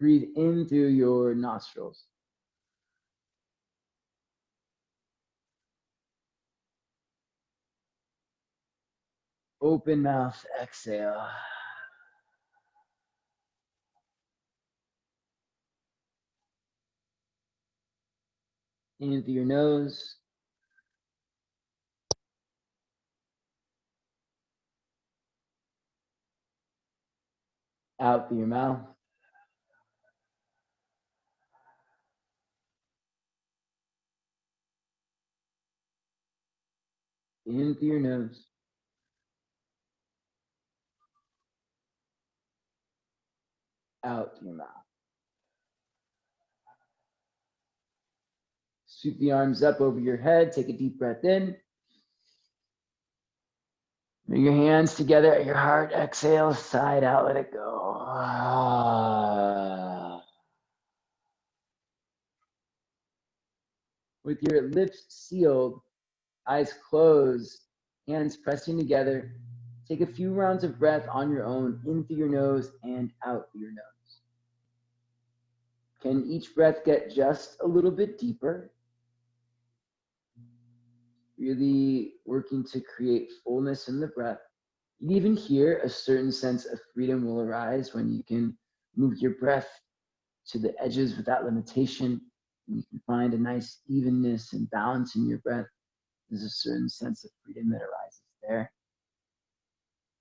Breathe in through your nostrils. Open mouth, exhale. In through your nose. Out through your mouth. In through your nose. Out through your mouth. Sweep the arms up over your head. Take a deep breath in. Bring your hands together at your heart. Exhale, side out, let it go. With your lips sealed, eyes closed, hands pressing together, take a few rounds of breath on your own, in through your nose and out through your nose. Can each breath get just a little bit deeper? Really working to create fullness in the breath. You even hear a certain sense of freedom will arise when you can move your breath to the edges without limitation. And you can find a nice evenness and balance in your breath. There's a certain sense of freedom that arises there.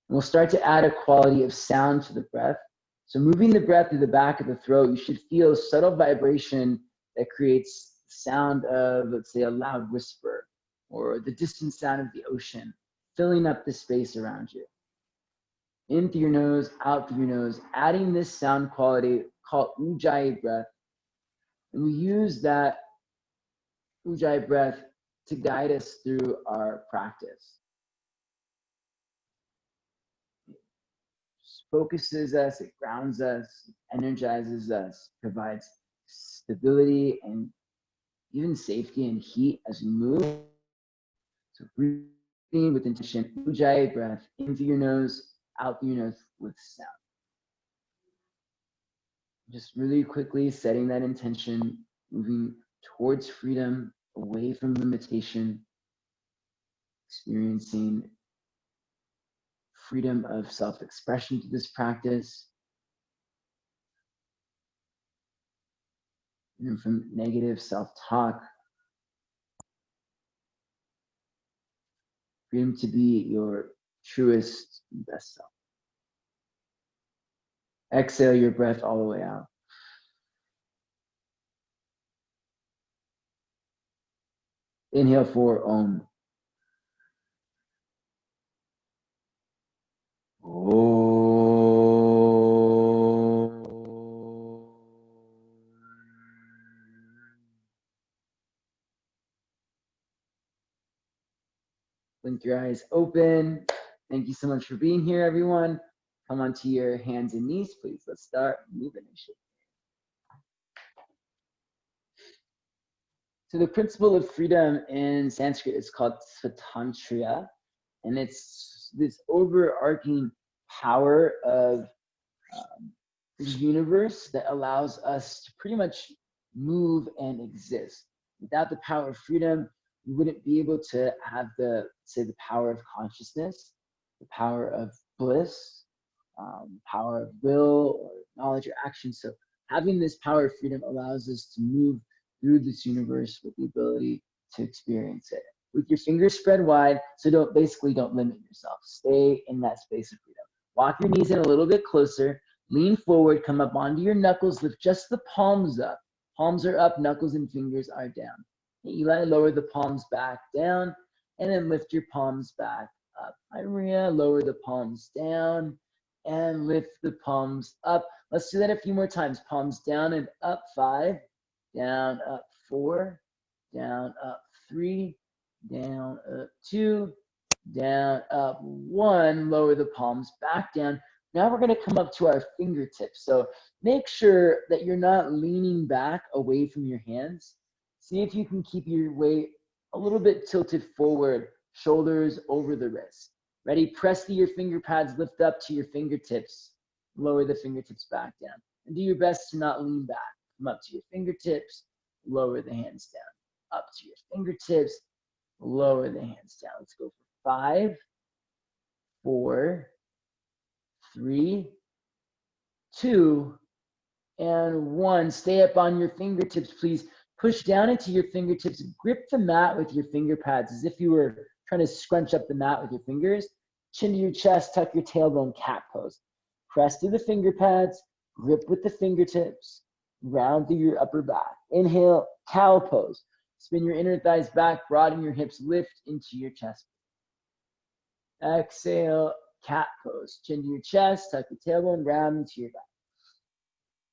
And we'll start to add a quality of sound to the breath. So moving the breath through the back of the throat, you should feel a subtle vibration that creates the sound of, let's say, a loud whisper or the distant sound of the ocean, filling up the space around you. In through your nose, out through your nose, adding this sound quality called Ujjayi breath. And we use that Ujjayi breath to guide us through our practice. It focuses us, it grounds us, energizes us, provides stability and even safety and heat as we move. So breathing with intention, Ujjayi breath, in through your nose, out through your nose with sound. Just really quickly setting that intention, moving towards freedom, away from limitation, experiencing freedom of self-expression through this practice, and from negative self-talk, freedom to be your truest and best self. Exhale your breath all the way out. Inhale for Om. Blink your eyes open. Thank you so much for being here, everyone. Come onto your hands and knees, please. Let's start moving and shaking. So the principle of freedom in Sanskrit is called svatantriya, and it's this overarching power of the universe that allows us to pretty much move and exist. Without the power of freedom, we wouldn't be able to have the, say, the power of consciousness, the power of bliss, power of will or knowledge or action. So having this power of freedom allows us to move through this universe with the ability to experience it. With your fingers spread wide, so don't limit yourself. Stay in that space of freedom. Walk your knees in a little bit closer. Lean forward, come up onto your knuckles, lift just the palms up. Palms are up, knuckles and fingers are down. Eli, lower the palms back down, and then lift your palms back up. Hi, Maria, lower the palms down, and lift the palms up. Let's do that a few more times. Palms down and up, 5, down, up, 4, down, up, 3, down, up, 2, down, up, 1. Lower the palms back down. Now we're going to come up to our fingertips. So make sure that you're not leaning back away from your hands. See if you can keep your weight a little bit tilted forward, shoulders over the wrist. Ready? Press your finger pads, lift up to your fingertips. Lower the fingertips back down. And do your best to not lean back. Come up to your fingertips, lower the hands down. Up to your fingertips, lower the hands down. Let's go for 5, 4, 3, 2, and 1. Stay up on your fingertips, please. Push down into your fingertips. Grip the mat with your finger pads as if you were trying to scrunch up the mat with your fingers. Chin to your chest, tuck your tailbone, cat pose. Press through the finger pads, grip with the fingertips, round through your upper back. Inhale, cow pose. Spin your inner thighs back, broaden your hips, lift into your chest. Exhale, cat pose. Chin to your chest, tuck your tailbone, round into your back.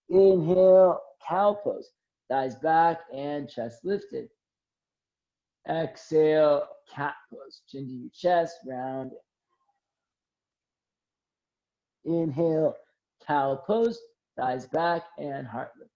Inhale, cow pose. Thighs back and chest lifted. Exhale, cat pose. Chin to your chest, round. Inhale, cow pose. Thighs back and heart lift.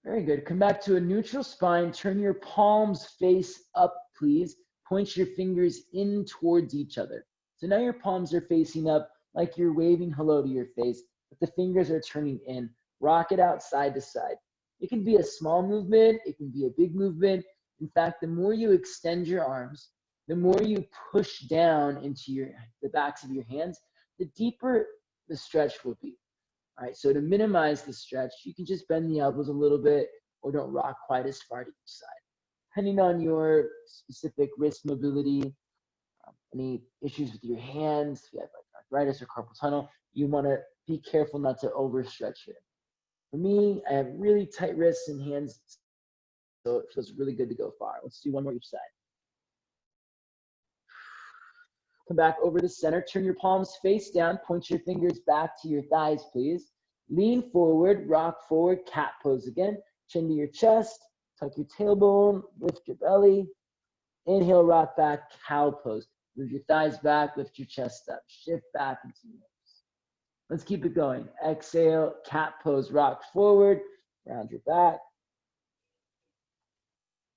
Very good. Come back to a neutral spine. Turn your palms face up, please. Point your fingers in towards each other. So now your palms are facing up like you're waving hello to your face, but the fingers are turning in. Rock it out side to side. It can be a small movement. It can be a big movement. In fact, the more you extend your arms, the more you push down into the backs of your hands, the deeper the stretch will be. All right, so to minimize the stretch, you can just bend the elbows a little bit or don't rock quite as far to each side. Depending on your specific wrist mobility, any issues with your hands, if you have like arthritis or carpal tunnel, you want to be careful not to overstretch here. For me, I have really tight wrists and hands, so it feels really good to go far. Let's do one more each side. Come back over the center. Turn your palms face down. Point your fingers back to your thighs, please. Lean forward, rock forward, cat pose again. Chin to your chest, tuck your tailbone, lift your belly. Inhale, rock back, cow pose. Move your thighs back, lift your chest up. Shift back into your hips. Let's keep it going. Exhale, cat pose, rock forward, round your back.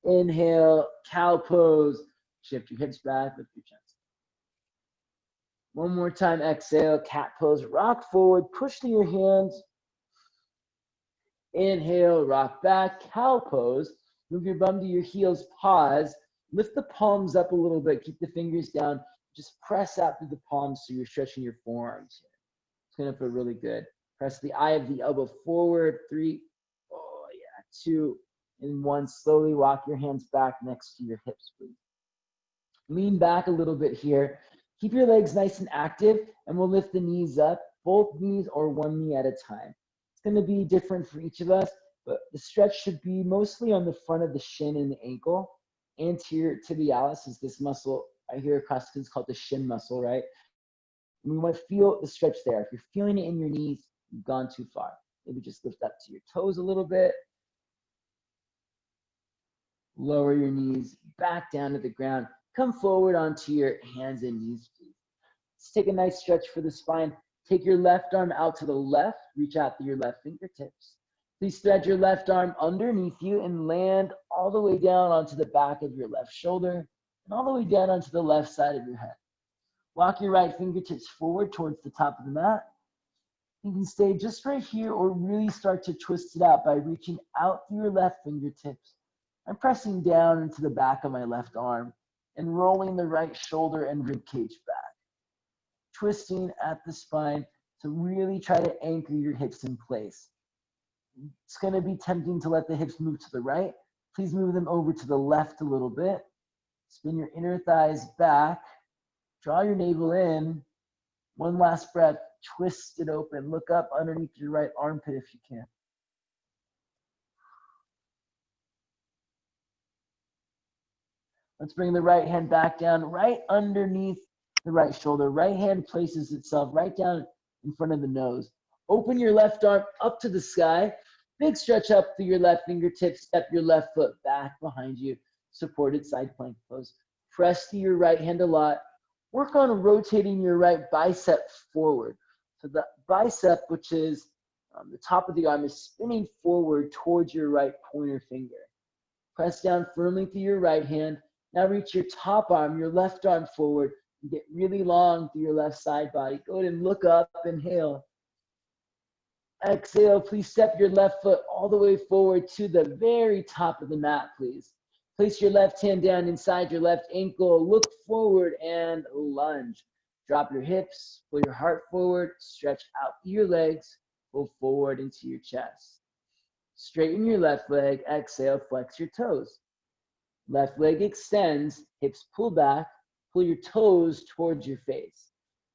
Inhale, cow pose. Shift your hips back, lift your chest. One more time, exhale, cat pose, rock forward, push to your hands. Inhale, rock back, cow pose. Move your bum to your heels, pause. Lift the palms up a little bit, keep the fingers down. Just press out through the palms so you're stretching your forearms here. It's gonna feel really good. Press the eye of the elbow forward, 3, 2, and 1. Slowly walk your hands back next to your hips, please. Lean back a little bit here. Keep your legs nice and active, and we'll lift the knees up, both knees or one knee at a time. It's going to be different for each of us, but the stretch should be mostly on the front of the shin and the ankle. Anterior tibialis is this muscle right here across, it's called the shin muscle, right? And we want to feel the stretch there. If you're feeling it in your knees, you've gone too far. Maybe just lift up to your toes a little bit. Lower your knees back down to the ground. Come forward onto your hands and knees, please. Let's take a nice stretch for the spine. Take your left arm out to the left. Reach out to your left fingertips. Please thread your left arm underneath you and land all the way down onto the back of your left shoulder and all the way down onto the left side of your head. Walk your right fingertips forward towards the top of the mat. You can stay just right here or really start to twist it out by reaching out through your left fingertips. I'm pressing down into the back of my left arm and rolling the right shoulder and rib cage back. Twisting at the spine to really try to anchor your hips in place. It's going to be tempting to let the hips move to the right. Please move them over to the left a little bit. Spin your inner thighs back. Draw your navel in. One last breath. Twist it open. Look up underneath your right armpit if you can. Let's bring the right hand back down, right underneath the right shoulder. Right hand places itself right down in front of the nose. Open your left arm up to the sky. Big stretch up through your left fingertips. Step your left foot back behind you. Supported side plank pose. Press to your right hand a lot. Work on rotating your right bicep forward. So the bicep, which is the top of the arm, is spinning forward towards your right pointer finger. Press down firmly through your right hand. Now reach your top arm, your left arm forward, and get really long through your left side body. Go ahead and look up, inhale. Exhale, please step your left foot all the way forward to the very top of the mat, please. Place your left hand down inside your left ankle. Look forward and lunge. Drop your hips, pull your heart forward, stretch out your legs, pull forward into your chest. Straighten your left leg, exhale, flex your toes. Left leg extends, hips pull back, pull your toes towards your face.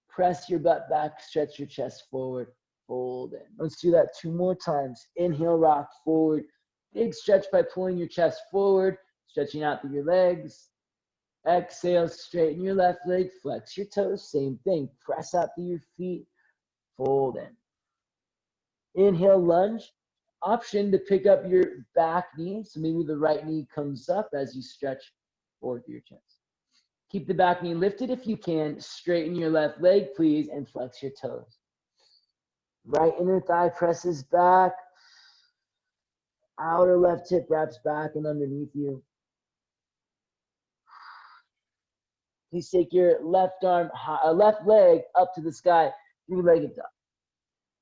Press your butt back, stretch your chest forward, fold in. Let's do that 2 more times. Inhale, rock forward. Big stretch by pulling your chest forward, stretching out through your legs. Exhale, straighten your left leg, flex your toes, same thing. Press out through your feet, fold in. Inhale, lunge. Option to pick up your back knee, so maybe the right knee comes up as you stretch forward through your chest. Keep the back knee lifted if you can. Straighten your left leg, please, and flex your toes. Right inner thigh presses back. Outer left hip wraps back and underneath you. Please take your left leg up to the sky, 3-legged dog.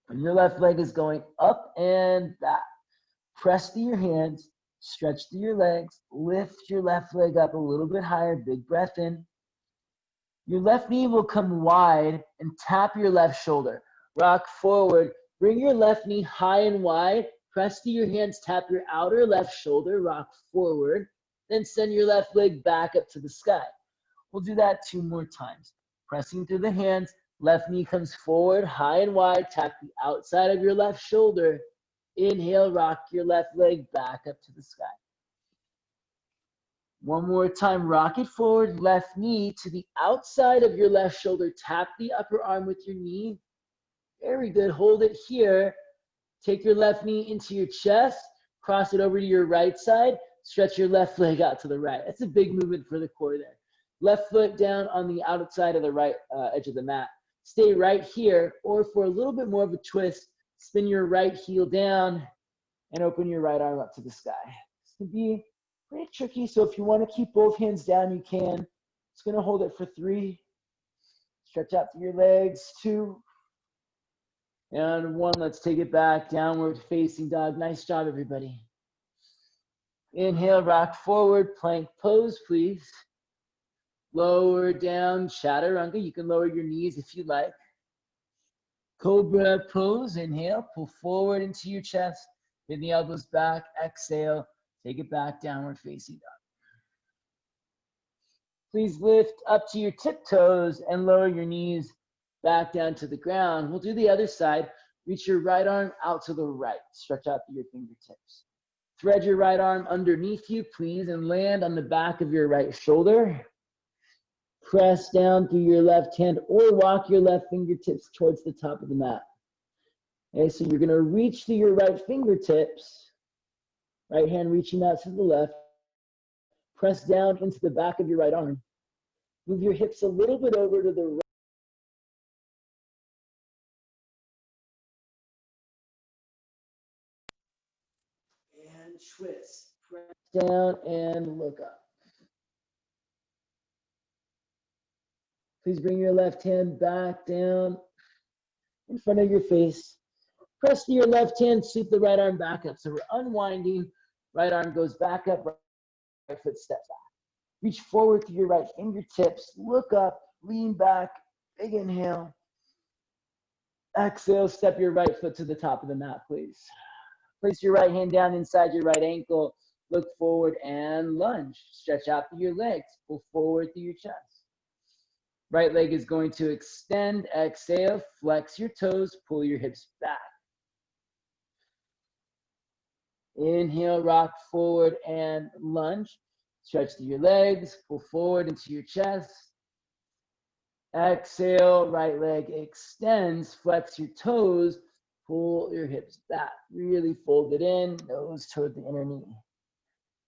And your left leg is going up and back. Press through your hands, stretch through your legs, lift your left leg up a little bit higher, big breath in. Your left knee will come wide and tap your left shoulder. Rock forward, bring your left knee high and wide, press through your hands, tap your outer left shoulder, rock forward, then send your left leg back up to the sky. We'll do that 2 more times. Pressing through the hands, left knee comes forward, high and wide, tap the outside of your left shoulder. Inhale, rock your left leg back up to the sky. 1 more time, rock it forward, left knee to the outside of your left shoulder. Tap the upper arm with your knee. Very good, hold it here. Take your left knee into your chest, cross it over to your right side, stretch your left leg out to the right. That's a big movement for the core there. Left foot down on the outside of the right edge of the mat. Stay right here, or for a little bit more of a twist, spin your right heel down and open your right arm up to the sky. This can be pretty tricky, so if you want to keep both hands down, you can. Just gonna hold it for 3. Stretch out through your legs, 2. And 1, let's take it back, downward facing dog. Nice job, everybody. Inhale, rock forward, plank pose, please. Lower down, chaturanga. You can lower your knees if you like. Cobra pose, inhale, pull forward into your chest, bend the elbows back, exhale, take it back, downward facing dog. Please lift up to your tiptoes and lower your knees back down to the ground. We'll do the other side. Reach your right arm out to the right. Stretch out through your fingertips. Thread your right arm underneath you, please, and land on the back of your right shoulder. Press down through your left hand or walk your left fingertips towards the top of the mat. Okay, so you're going to reach through your right fingertips, right hand reaching out to the left. Press down into the back of your right arm. Move your hips a little bit over to the right. And twist. Press down and look up. Please bring your left hand back down in front of your face. Press to your left hand, sweep the right arm back up. So we're unwinding. Right arm goes back up, right foot steps back. Reach forward to your right fingertips. Look up, lean back, big inhale. Exhale, step your right foot to the top of the mat, please. Place your right hand down inside your right ankle. Look forward and lunge. Stretch out through your legs. Pull forward through your chest. Right leg is going to extend. Exhale, flex your toes, pull your hips back. Inhale, rock forward and lunge. Stretch through your legs, pull forward into your chest. Exhale, right leg extends, flex your toes, pull your hips back. Really fold it in, nose toward the inner knee.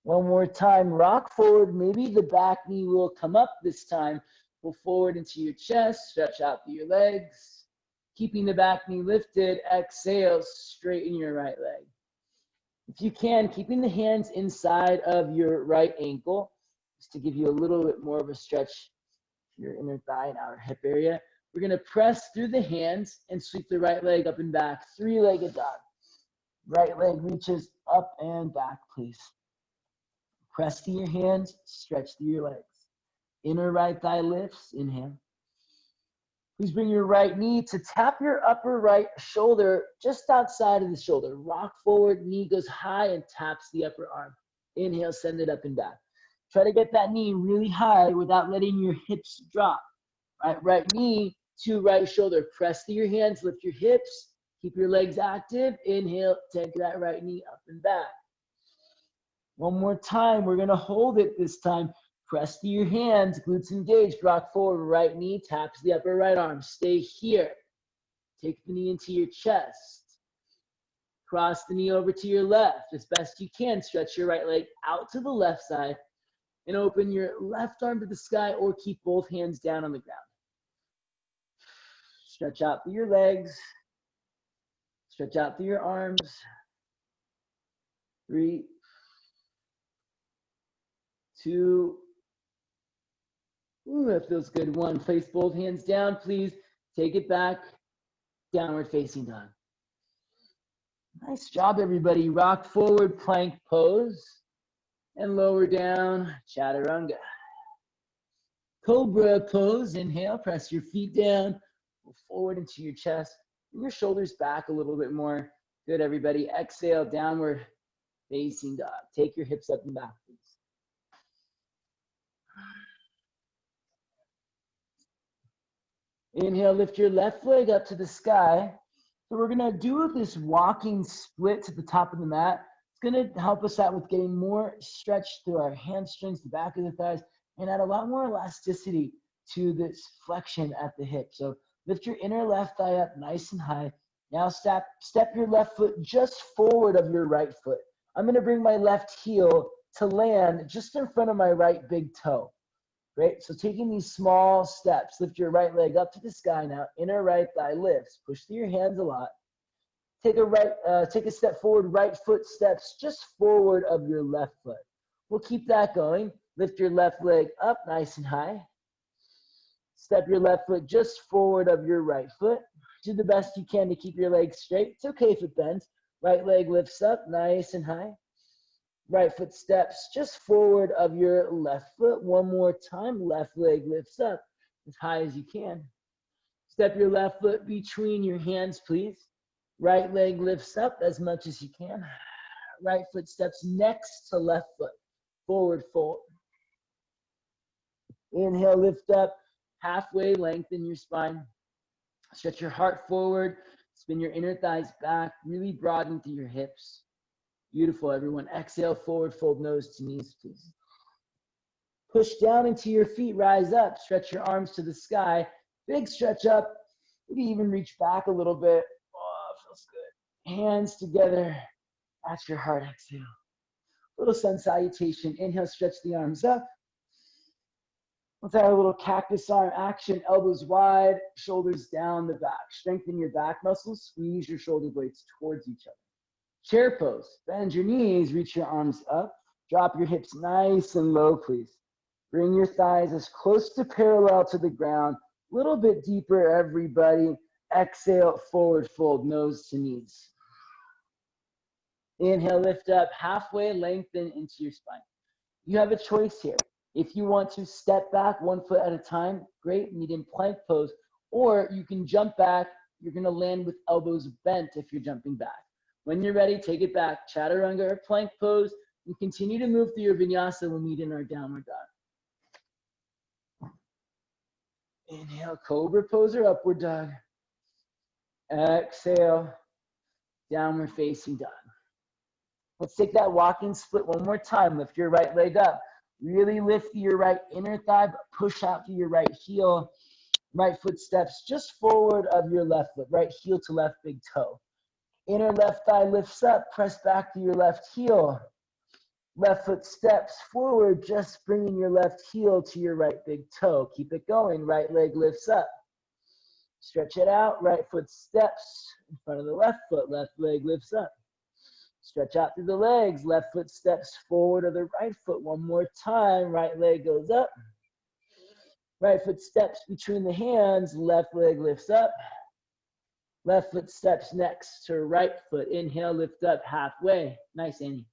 1 more time, rock forward. Maybe the back knee will come up this time. Pull forward into your chest, stretch out through your legs. Keeping the back knee lifted, exhale, straighten your right leg. If you can, keeping the hands inside of your right ankle, just to give you a little bit more of a stretch to your inner thigh and outer hip area. We're gonna press through the hands and sweep the right leg up and back, three-legged dog. Right leg reaches up and back, please. Press through your hands, stretch through your legs. Inner right thigh lifts, inhale. Please bring your right knee to tap your upper right shoulder just outside of the shoulder. Rock forward, knee goes high and taps the upper arm. Inhale, send it up and back. Try to get that knee really high without letting your hips drop. Right knee to right shoulder. Press through your hands, lift your hips. Keep your legs active. Inhale, take that right knee up and back. One more time, we're gonna hold it this time. Press through your hands, glutes engaged, rock forward, right knee taps the upper right arm. Stay here. Take the knee into your chest. Cross the knee over to your left as best you can. Stretch your right leg out to the left side and open your left arm to the sky or keep both hands down on the ground. Stretch out through your legs. Stretch out through your arms. 3, 2, ooh, that feels good. 1, place both hands down, please. Take it back, downward facing dog. Nice job, everybody. Rock forward, plank pose, and lower down, chaturanga. Cobra pose, inhale, press your feet down, go forward into your chest, bring your shoulders back a little bit more. Good, everybody. Exhale, downward facing dog. Take your hips up and back, please. Inhale, lift your left leg up to the sky. So we're gonna do this walking split to the top of the mat. It's gonna help us out with getting more stretch through our hamstrings, the back of the thighs, and add a lot more elasticity to this flexion at the hip. So lift your inner left thigh up nice and high. Now step your left foot just forward of your right foot. I'm gonna bring my left heel to land just in front of my right big toe. Great, so taking these small steps, lift your right leg up to the sky now, inner right thigh lifts, push through your hands a lot. Take a step forward, right foot steps just forward of your left foot. We'll keep that going. Lift your left leg up nice and high. Step your left foot just forward of your right foot. Do the best you can to keep your legs straight. It's okay if it bends. Right leg lifts up nice and high. Right foot steps just forward of your left foot. One more time, left leg lifts up as high as you can. Step your left foot between your hands, please. Right leg lifts up as much as you can. Right foot steps next to left foot. Forward fold. Inhale, lift up. Halfway lengthen your spine. Stretch your heart forward. Spin your inner thighs back. Really broaden through your hips. Beautiful, everyone. Exhale, forward fold, nose to knees, please. Push down into your feet, rise up. Stretch your arms to the sky. Big stretch up. Maybe even reach back a little bit. Oh, feels good. Hands together at your heart, exhale. Little sun salutation. Inhale, stretch the arms up. Let's have a little cactus arm action. Elbows wide, shoulders down the back. Strengthen your back muscles. Squeeze your shoulder blades towards each other. Chair pose. Bend your knees, reach your arms up. Drop your hips nice and low, please. Bring your thighs as close to parallel to the ground. A little bit deeper, everybody. Exhale, forward fold, nose to knees. Inhale, lift up, halfway lengthen into your spine. You have a choice here. If you want to step back 1 foot at a time, great, medium plank pose, or you can jump back. You're gonna land with elbows bent if you're jumping back. When you're ready, take it back. Chaturanga or plank pose, and continue to move through your vinyasa. We'll meet in our downward dog. Inhale, cobra pose or upward dog. Exhale, downward facing dog. Let's take that walking split one more time. Lift your right leg up. Really lift your right inner thigh, but push out through your right heel. Right foot steps just forward of your left foot. Right heel to left big toe. Inner left thigh lifts up, press back to your left heel. Left foot steps forward, just bringing your left heel to your right big toe. Keep it going, right leg lifts up. Stretch it out, right foot steps in front of the left foot, left leg lifts up. Stretch out through the legs, left foot steps forward of the right foot. One more time, right leg goes up. Right foot steps between the hands, left leg lifts up. Left foot steps next to right foot. Inhale, lift up halfway. Nice, Annie.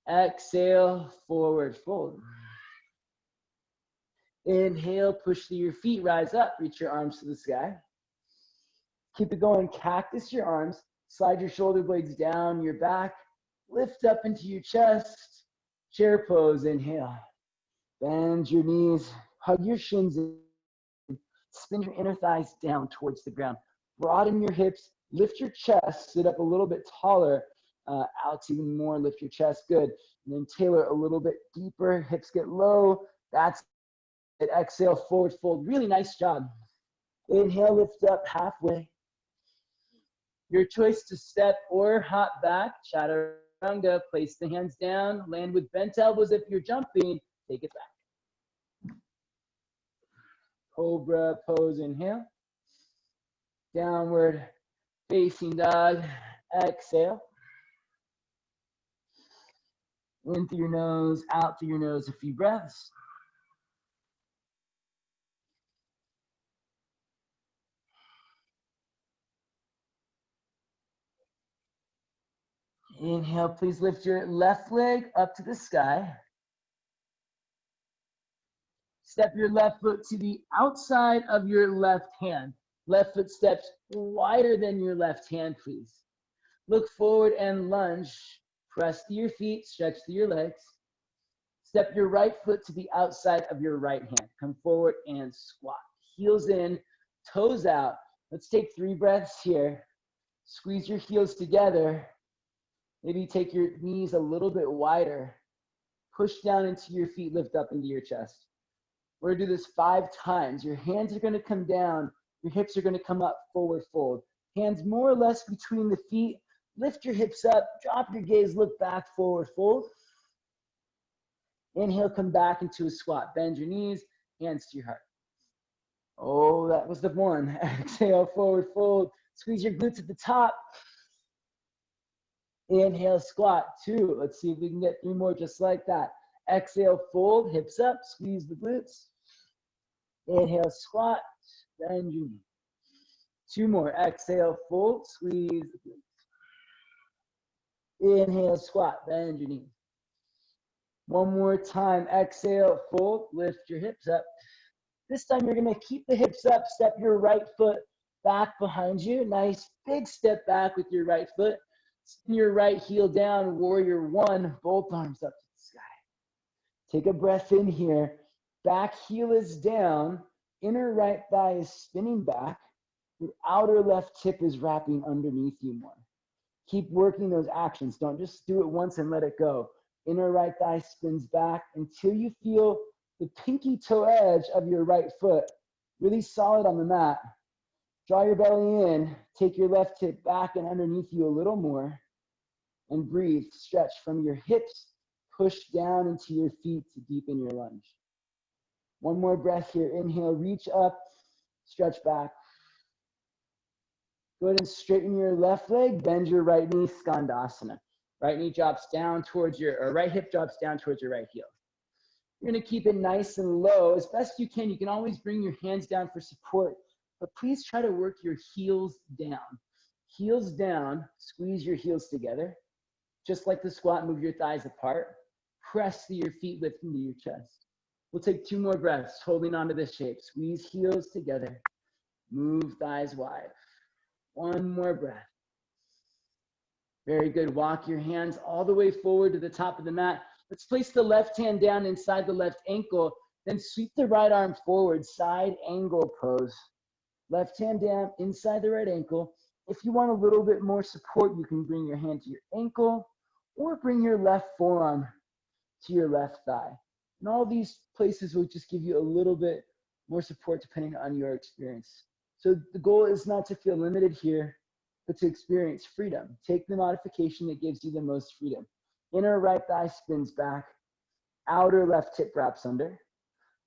Exhale, forward fold. Inhale, push through your feet, rise up, reach your arms to the sky. Keep it going, cactus your arms, slide your shoulder blades down your back, lift up into your chest, chair pose, inhale. Bend your knees, hug your shins in, spin your inner thighs down towards the ground. Broaden your hips, lift your chest, sit up a little bit taller, out even more, lift your chest, good. And then tailor a little bit deeper, hips get low, that's it. Exhale, forward fold, really nice job. Inhale, lift up halfway. Your choice to step or hop back, chaturanga, place the hands down, land with bent elbows if you're jumping, take it back. Cobra pose, inhale. Downward facing dog, exhale. In through your nose, out through your nose, a few breaths. Inhale, please lift your left leg up to the sky. Step your left foot to the outside of your left hand. Left foot steps wider than your left hand, please. Look forward and lunge. Press to your feet, stretch to your legs. Step your right foot to the outside of your right hand. Come forward and squat. Heels in, toes out. Let's take 3 breaths here. Squeeze your heels together. Maybe take your knees a little bit wider. Push down into your feet, lift up into your chest. We're gonna do this 5 times. Your hands are gonna come down. Your hips are gonna come up, forward fold. Hands more or less between the feet. Lift your hips up, drop your gaze, look back, forward fold. Inhale, come back into a squat. Bend your knees, hands to your heart. Oh, that was the one. Exhale, forward fold. Squeeze your glutes at the top. Inhale, squat, 2. Let's see if we can get 3 more just like that. Exhale, fold, hips up, squeeze the glutes. Inhale, squat, bend your knee. 2 more. Exhale, fold, squeeze the glutes. Inhale, squat, bend your knee. 1 more time. Exhale, fold, lift your hips up. This time you're gonna keep the hips up, step your right foot back behind you. Nice big step back with your right foot. Spin your right heel down, warrior 1, both arms up to the sky. Take a breath in here. Back heel is down, inner right thigh is spinning back. Your outer left hip is wrapping underneath you more. Keep working those actions. Don't just do it once and let it go. Inner right thigh spins back until you feel the pinky toe edge of your right foot really solid on the mat. Draw your belly in, take your left hip back and underneath you a little more, and breathe. Stretch from your hips, push down into your feet to deepen your lunge. 1 more breath here. Inhale, reach up, stretch back. Go ahead and straighten your left leg, bend your right knee, Skandasana. Right knee drops down towards your, or right hip drops down towards your right heel. You're gonna keep it nice and low. As best you can, you can always bring your hands down for support, but please try to work your heels down. Heels down, squeeze your heels together. Just like the squat, move your thighs apart. Press through your feet, lift into your chest. We'll take 2 more breaths, holding onto this shape. Squeeze heels together. Move thighs wide. 1 more breath. Very good. Walk your hands all the way forward to the top of the mat. Let's place the left hand down inside the left ankle, then sweep the right arm forward, side angle pose. Left hand down inside the right ankle. If you want a little bit more support, you can bring your hand to your ankle or bring your left forearm to your left thigh. And all these places will just give you a little bit more support depending on your experience. So the goal is not to feel limited here, but to experience freedom. Take the modification that gives you the most freedom. Inner right thigh spins back. Outer left hip wraps under.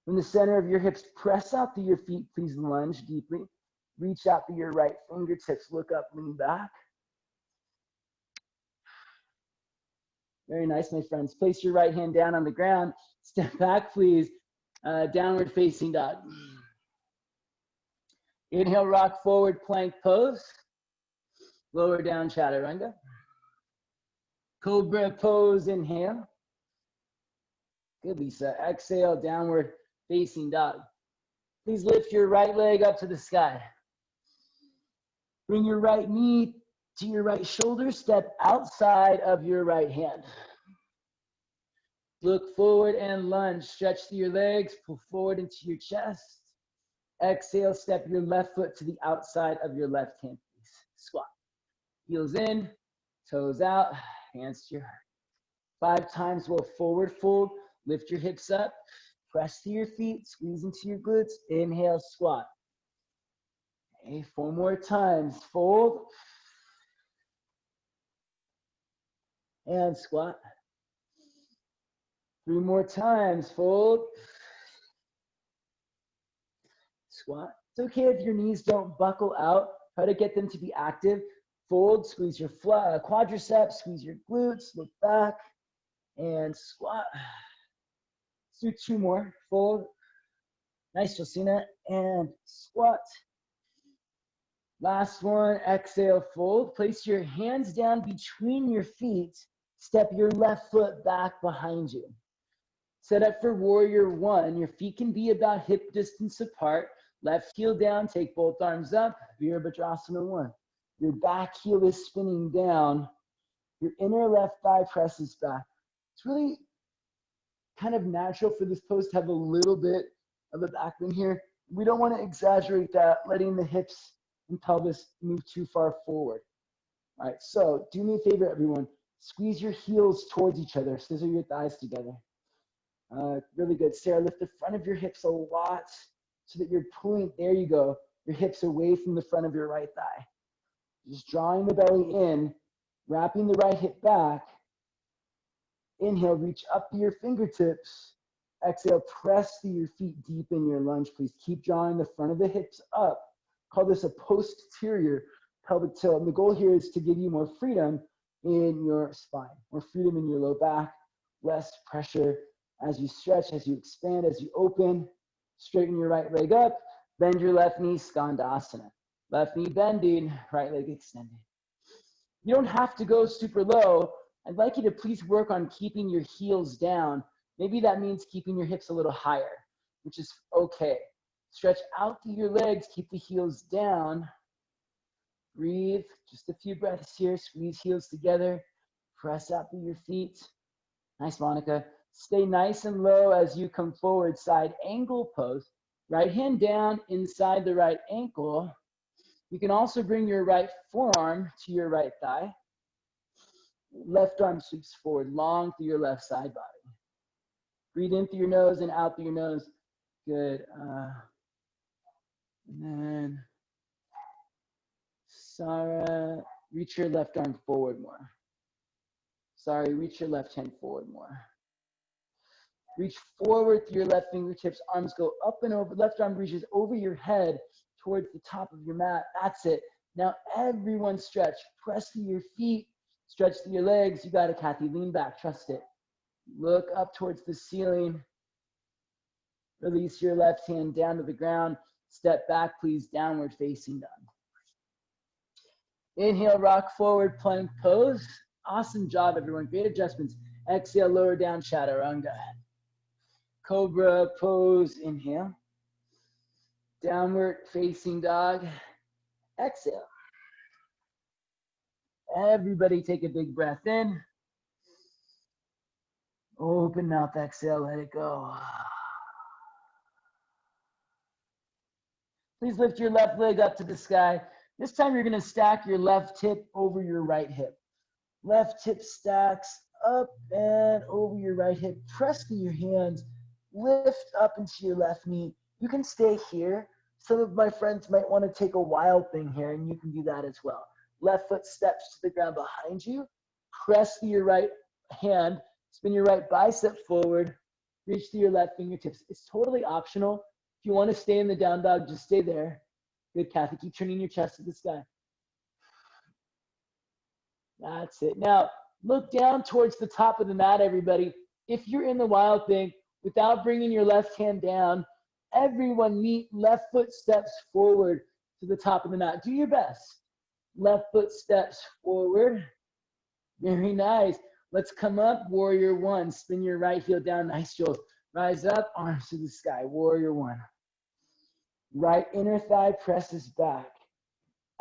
From the center of your hips, press out through your feet. Please lunge deeply. Reach out through your right fingertips. Look up, lean back. Very nice, my friends. Place your right hand down on the ground. Step back, please. Downward facing dog. Inhale, rock forward, plank pose. Lower down, chaturanga. Cobra pose, inhale. Good, Lisa. Exhale, downward facing dog. Please lift your right leg up to the sky. Bring your right knee to your right shoulder. Step outside of your right hand. Look forward and lunge. Stretch through your legs. Pull forward into your chest. Exhale, step your left foot to the outside of your left hand, please. Squat. Heels in, toes out, hands to your heart. 5 times we'll forward fold. Lift your hips up. Press to your feet. Squeeze into your glutes. Inhale, squat. Okay, 4 more times. Fold. And squat. 3 more times. Fold. Squat. It's okay if your knees don't buckle out. Try to get them to be active. Fold, squeeze your quadriceps, squeeze your glutes, look back, and squat. Let's do 2 more. Fold. Nice, Josina. And squat. Last one. Exhale, fold. Place your hands down between your feet. Step your left foot back behind you. Set up for warrior 1. Your feet can be about hip distance apart. Left heel down, take both arms up, Virabhadrasana 1. Your back heel is spinning down. Your inner left thigh presses back. It's really kind of natural for this pose to have a little bit of a back bend here. We don't want to exaggerate that, letting the hips and pelvis move too far forward. All right, so do me a favor, everyone. Squeeze your heels towards each other. Scissor your thighs together. Really good. Sarah, lift the front of your hips a lot so that you're pulling, there you go, your hips away from the front of your right thigh. Just drawing the belly in, wrapping the right hip back. Inhale, reach up to your fingertips. Exhale, press through your feet deep in your lunge. Please keep drawing the front of the hips up. Call this a posterior pelvic tilt. And the goal here is to give you more freedom in your spine, more freedom in your low back, less pressure as you stretch, as you expand, as you open. Straighten your right leg up, bend your left knee, Skandasana. Left knee bending, right leg extended. You don't have to go super low. I'd like you to please work on keeping your heels down. Maybe that means keeping your hips a little higher, which is okay. Stretch out through your legs, keep the heels down. Breathe, just a few breaths here. Squeeze heels together, press out through your feet. Nice, Monica. Stay nice and low as you come forward, side angle pose. Right hand down inside the right ankle. You can also bring your right forearm to your right thigh. Left arm sweeps forward, long through your left side body. Breathe in through your nose and out through your nose. Good. And then, Sarah, reach your left arm forward more. Sorry, reach your left hand forward more. Reach forward through your left fingertips. Arms go up and over. Left arm reaches over your head towards the top of your mat. That's it. Now everyone stretch. Press through your feet. Stretch through your legs. You got it, Kathy. Lean back. Trust it. Look up towards the ceiling. Release your left hand down to the ground. Step back, please. Downward facing dog. Inhale, rock forward, plank pose. Awesome job, everyone. Great adjustments. Exhale, lower down, chaturanga. Cobra pose, inhale. Downward facing dog. Exhale. Everybody take a big breath in. Open mouth, exhale, let it go. Please lift your left leg up to the sky. This time you're going to stack your left hip over your right hip. Left hip stacks up and over your right hip. Press through your hands. Lift up into your left knee. You can stay here. Some of my friends might want to take a wild thing here, and you can do that as well. Left foot steps to the ground behind you. Press through your right hand. Spin your right bicep forward. Reach through your left fingertips. It's totally optional. If you want to stay in the down dog, just stay there. Good, Kathy. Keep turning your chest to the sky. That's it. Now, look down towards the top of the mat, everybody. If you're in the wild thing, Without bringing your left hand down, everyone meet left foot steps forward to the top of the mat. Do your best. Left foot steps forward. Very nice. Let's come up, warrior one. Spin your right heel down, nice jolt. Rise up, arms to the sky, warrior one. Right inner thigh presses back.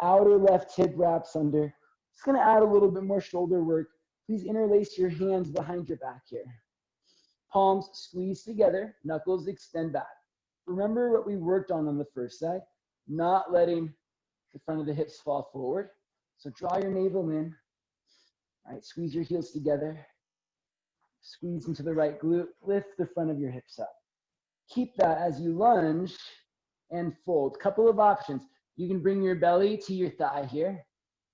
Outer left hip wraps under. Just gonna add a little bit more shoulder work. Please interlace your hands behind your back here. Palms squeeze together, knuckles extend back. Remember what we worked on the first side, not letting the front of the hips fall forward. So draw your navel in. All right, squeeze your heels together. Squeeze into the right glute, lift the front of your hips up. Keep that as you lunge and fold. Couple of options. You can bring your belly to your thigh here.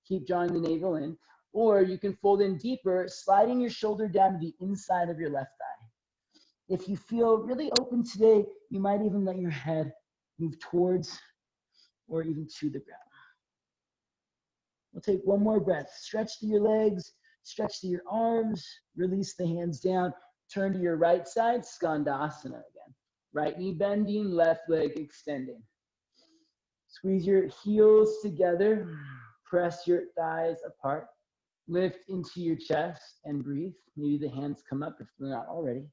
Keep drawing the navel in. Or you can fold in deeper, sliding your shoulder down to the inside of your left thigh. If you feel really open today, you might even let your head move towards or even to the ground. We'll take one more breath. Stretch to your legs, stretch to your arms, release the hands down, turn to your right side, Skandasana again. Right knee bending, left leg extending. Squeeze your heels together, press your thighs apart, lift into your chest and breathe. Maybe the hands come up if they're not already.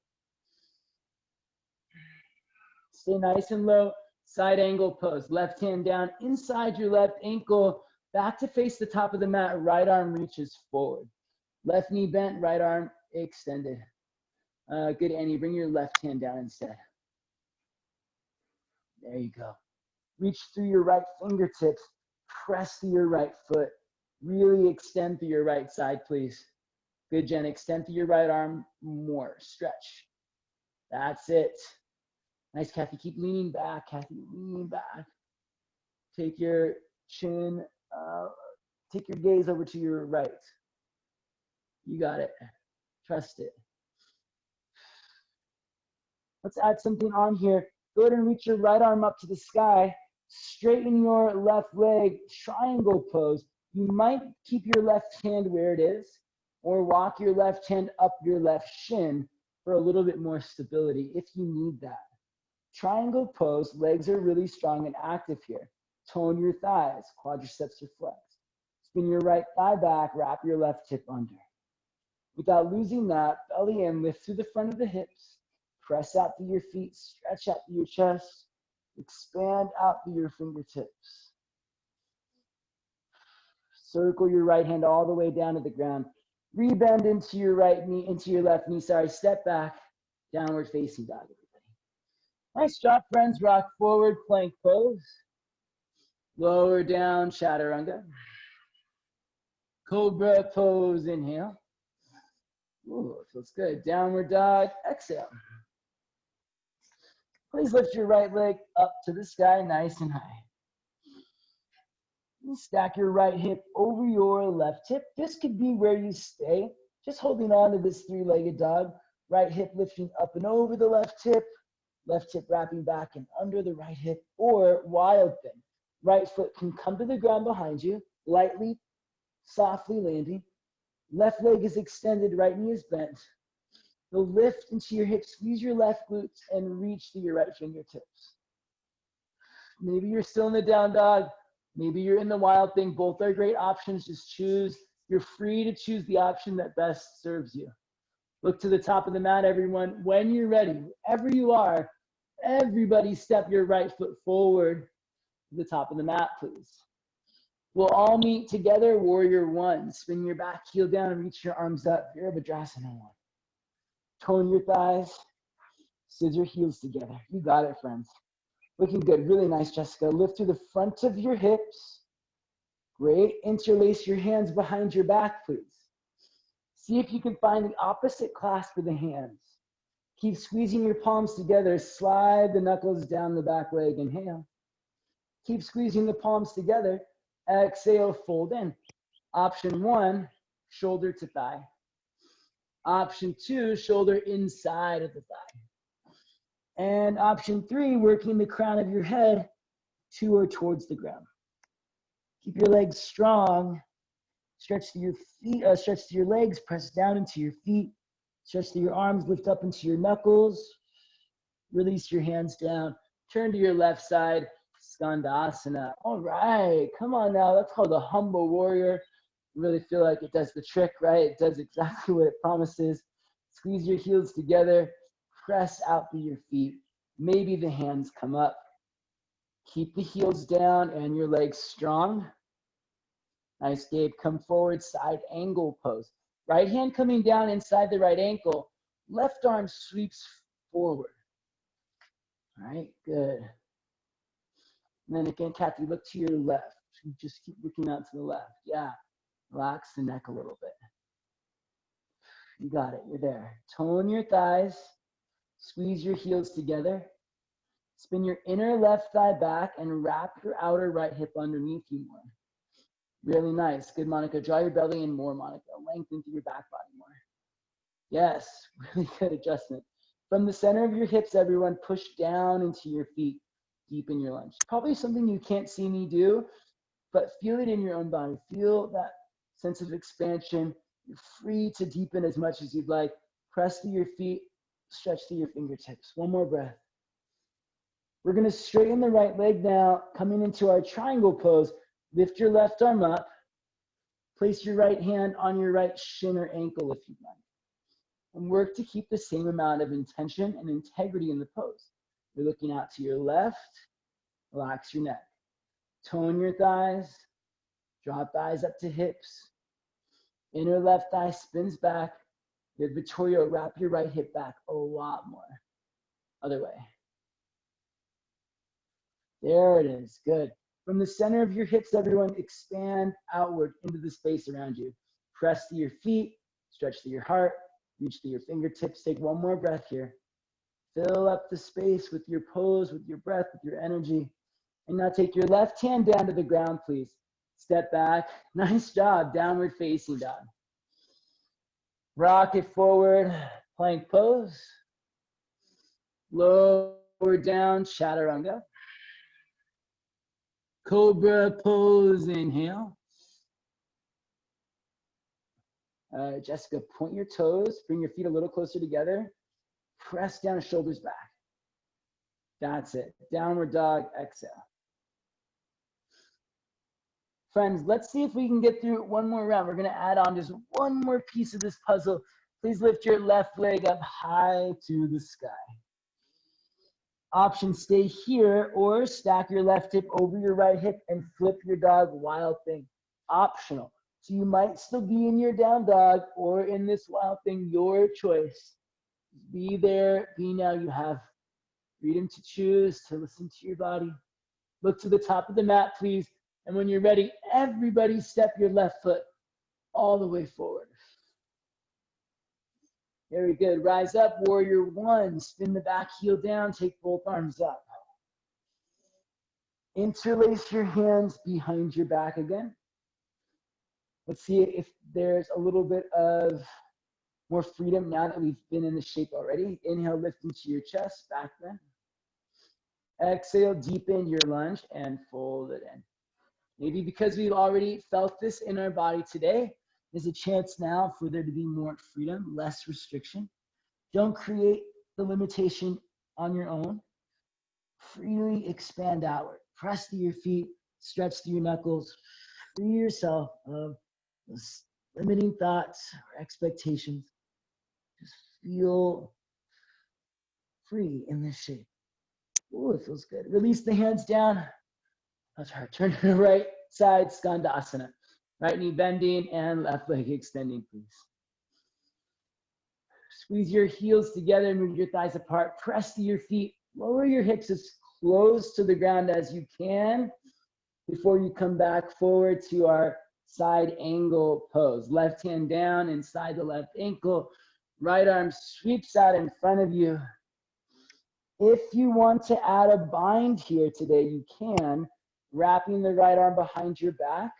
Stay nice and low, side angle pose. Left hand down inside your left ankle, back to face the top of the mat, right arm reaches forward. Left knee bent, right arm extended. Good, Annie, bring your left hand down instead. There you go. Reach through your right fingertips, press through your right foot. Really extend through your right side, please. Good, Jen, extend through your right arm more, stretch. That's it. Nice, Kathy, keep leaning back, Kathy, lean back. Take your chin, take your gaze over to your right. You got it, trust it. Let's add something on here. Go ahead and reach your right arm up to the sky. Straighten your left leg, triangle pose. You might keep your left hand where it is, or walk your left hand up your left shin for a little bit more stability if you need that. Triangle pose, legs are really strong and active here. Tone your thighs, quadriceps are flexed. Spin your right thigh back, wrap your left hip under. Without losing that, belly in, lift through the front of the hips, press out through your feet, stretch out through your chest, expand out through your fingertips. Circle your right hand all the way down to the ground. Rebend into your right knee, into your left knee, step back, downward facing dog, everybody. Nice job, friends. Rock forward, plank pose. Lower down, chaturanga. Cobra pose, inhale. Ooh, feels good. Downward dog, exhale. Please lift your right leg up to the sky, nice and high. Stack your right hip over your left hip. This could be where you stay, just holding on to this three-legged dog. Right hip lifting up and over the left hip wrapping back and under the right hip, or wild thing. Right foot can come to the ground behind you, lightly, softly landing. Left leg is extended, right knee is bent. You'll lift into your hips, squeeze your left glutes, and reach to your right fingertips. Maybe you're still in the down dog. Maybe you're in the wild thing. Both are great options. Just choose. You're free to choose the option that best serves you. Look to the top of the mat, everyone. When you're ready, wherever you are, everybody step your right foot forward to the top of the mat, please. We'll all meet together, warrior one. Spin your back heel down and reach your arms up. Virabhadrasana one. Tone your thighs. Scissor heels together. You got it, friends. Looking good. Really nice, Jessica. Lift through the front of your hips. Great. Interlace your hands behind your back, please. See if you can find the opposite clasp of the hands. Keep squeezing your palms together. Slide the knuckles down the back leg. Inhale. Keep squeezing the palms together. Exhale, fold in. Option one, shoulder to thigh. Option two, shoulder inside of the thigh. And option three, working the crown of your head to or towards the ground. Keep your legs strong. Stretch to your feet, stretch to your legs, press down into your feet. Stretch to your arms, lift up into your knuckles. Release your hands down. Turn to your left side. Skandasana. All right, come on now. That's called a humble warrior. You really feel like it does the trick, right? It does exactly what it promises. Squeeze your heels together. Press out through your feet. Maybe the hands come up. Keep the heels down and your legs strong. Nice, Gabe. Come forward, side angle pose. Right hand coming down inside the right ankle. Left arm sweeps forward. All right, good. And then again, Kathy, look to your left. Just keep looking out to the left. Yeah, relax the neck a little bit. You got it, you're there. Tone your thighs. Squeeze your heels together. Spin your inner left thigh back and wrap your outer right hip underneath you more. Really nice. Good, Monica. Draw your belly in more, Monica. Lengthen through your back body more. Yes, really good adjustment. From the center of your hips, everyone, push down into your feet. Deepen your lunge. Probably something you can't see me do, but feel it in your own body. Feel that sense of expansion. You're free to deepen as much as you'd like. Press through your feet. Stretch through your fingertips. One more breath. We're going to straighten the right leg now, coming into our triangle pose. Lift your left arm up. Place your right hand on your right shin or ankle if you'd like. And work to keep the same amount of intention and integrity in the pose. You're looking out to your left. Relax your neck. Tone your thighs. Draw thighs up to hips. Inner left thigh spins back. Good, Vittorio, wrap your right hip back a lot more. Other way. There it is. Good. From the center of your hips, everyone, expand outward into the space around you. Press to your feet, stretch to your heart, reach to your fingertips. Take one more breath here. Fill up the space with your pose, with your breath, with your energy. And now take your left hand down to the ground, please. Step back. Nice job. Downward facing dog. Rock it forward. Plank pose. Lower down. Chaturanga. Cobra pose, inhale. Jessica, point your toes, bring your feet a little closer together. Press down, shoulders back. That's it. Downward dog, exhale. Friends, let's see if we can get through one more round. We're gonna add on just one more piece of this puzzle. Please lift your left leg up high to the sky. Option, stay here or stack your left hip over your right hip and flip your dog, wild thing. Optional. So you might still be in your down dog or in this wild thing, your choice. Be there, be now. You have freedom to choose, to listen to your body. Look to the top of the mat, please. And when you're ready, everybody step your left foot all the way forward. Very good. Rise up, warrior one. Spin the back heel down. Take both arms up. Interlace your hands behind your back again. Let's see if there's a little bit of more freedom now that we've been in the shape already. Inhale, lift into your chest, back bend. Exhale, deepen your lunge and fold it in. Maybe because we've already felt this in our body today, there's a chance now for there to be more freedom, less restriction. Don't create the limitation on your own. Freely expand outward. Press through your feet, stretch through your knuckles. Free yourself of those limiting thoughts or expectations. Just feel free in this shape. Ooh, it feels good. Release the hands down. That's right. Turn to the right side, Skandasana. Right knee bending and left leg extending, please. Squeeze your heels together, move your thighs apart. Press to your feet. Lower your hips as close to the ground as you can before you come back forward to our side angle pose. Left hand down inside the left ankle. Right arm sweeps out in front of you. If you want to add a bind here today, you can. Wrapping the right arm behind your back.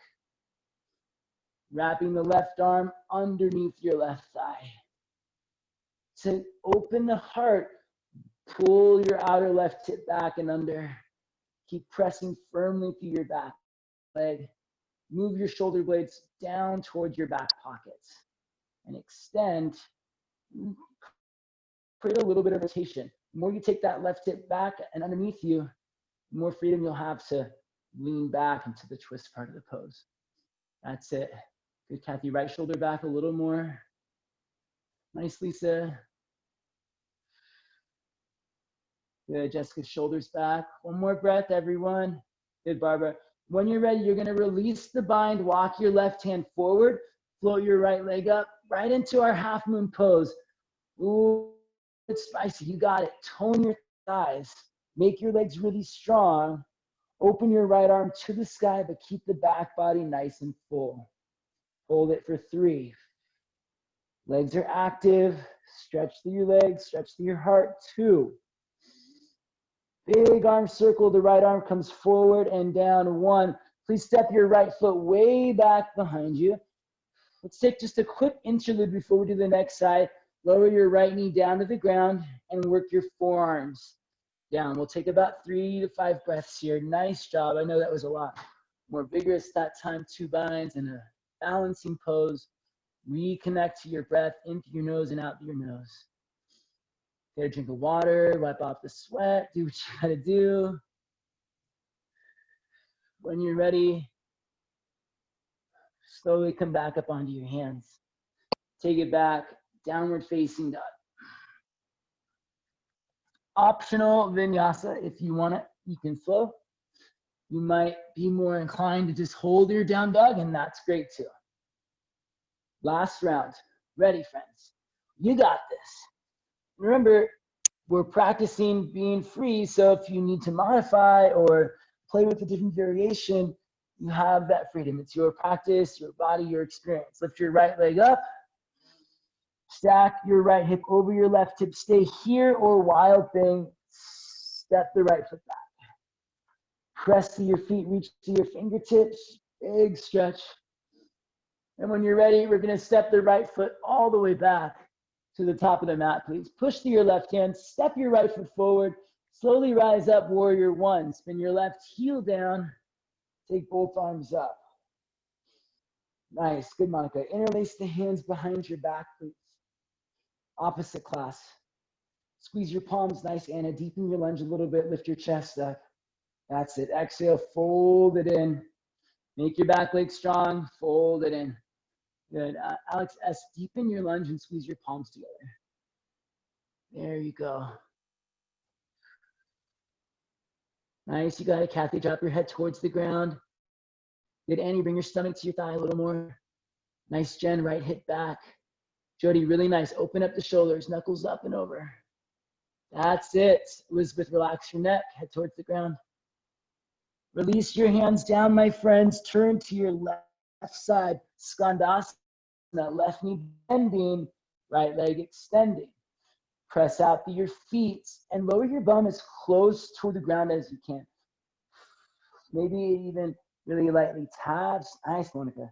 Wrapping the left arm underneath your left thigh. To open the heart, pull your outer left hip back and under. Keep pressing firmly through your back leg. Move your shoulder blades down towards your back pockets and extend. Create a little bit of rotation. The more you take that left hip back and underneath you, the more freedom you'll have to lean back into the twist part of the pose. That's it. Good, Kathy. Right shoulder back a little more. Nice, Lisa. Good, Jessica. Shoulders back. One more breath, everyone. Good, Barbara. When you're ready, you're going to release the bind. Walk your left hand forward. Float your right leg up. Right into our half moon pose. Ooh, it's spicy. You got it. Tone your thighs. Make your legs really strong. Open your right arm to the sky, but keep the back body nice and full. Hold it for 3. Legs are active. Stretch through your legs. Stretch through your heart. 2. Big arm circle. The right arm comes forward and down. 1. Please step your right foot way back behind you. Let's take just a quick interlude before we do the next side. Lower your right knee down to the ground and work your forearms down. We'll take about 3 to 5 breaths here. Nice job. I know that was a lot more vigorous that time. 2 binds and a balancing pose. Reconnect to your breath in through your nose and out through your nose. Get a drink of water, wipe off the sweat, do what you gotta do. When you're ready, slowly come back up onto your hands. Take it back, downward facing dog. Optional vinyasa, if you want it, you can flow. You might be more inclined to just hold your down dog, and that's great too. Last round. Ready, friends? You got this. Remember, we're practicing being free, so if you need to modify or play with a different variation, you have that freedom. It's your practice, your body, your experience. Lift your right leg up. Stack your right hip over your left hip. Stay here or wild thing. Step the right foot back. Press to your feet, reach to your fingertips. Big stretch. And when you're ready, we're going to step the right foot all the way back to the top of the mat, please. Push to your left hand. Step your right foot forward. Slowly rise up, warrior 1. Spin your left heel down. Take both arms up. Nice. Good, Monica. Interlace the hands behind your back, please. Opposite class. Squeeze your palms. Nice, Anna. Deepen your lunge a little bit. Lift your chest up. That's it. Exhale. Fold it in. Make your back leg strong. Fold it in. Good. Alex S., deepen your lunge and squeeze your palms together. There you go. Nice. You got it, Kathy. Drop your head towards the ground. Good, Annie. Bring your stomach to your thigh a little more. Nice, Jen. Right hip back. Jody, really nice. Open up the shoulders. Knuckles up and over. That's it. Elizabeth, relax your neck. Head towards the ground. Release your hands down, my friends. Turn to your left side. Skandasana. Left knee bending. Right leg extending. Press out through your feet and lower your bum as close to the ground as you can. Maybe even really lightly taps. Nice, Monica.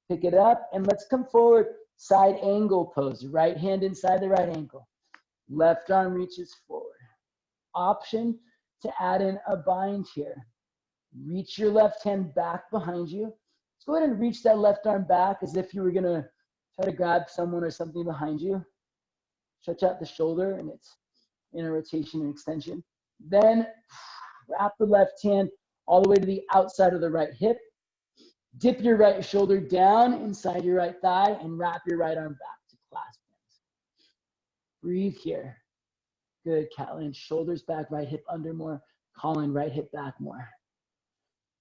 Pick it up and let's come forward. Side angle pose. Right hand inside the right ankle. Left arm reaches forward. Option to add in a bind here. Reach your left hand back behind you. Let's go ahead and reach that left arm back as if you were going to try to grab someone or something behind you. Stretch out the shoulder and it's in a rotation and extension. Then wrap the left hand all the way to the outside of the right hip. Dip your right shoulder down inside your right thigh and wrap your right arm back to clasp hands. Breathe here. Good, Catlin. Shoulders back, right hip under more. Colin, right hip back more.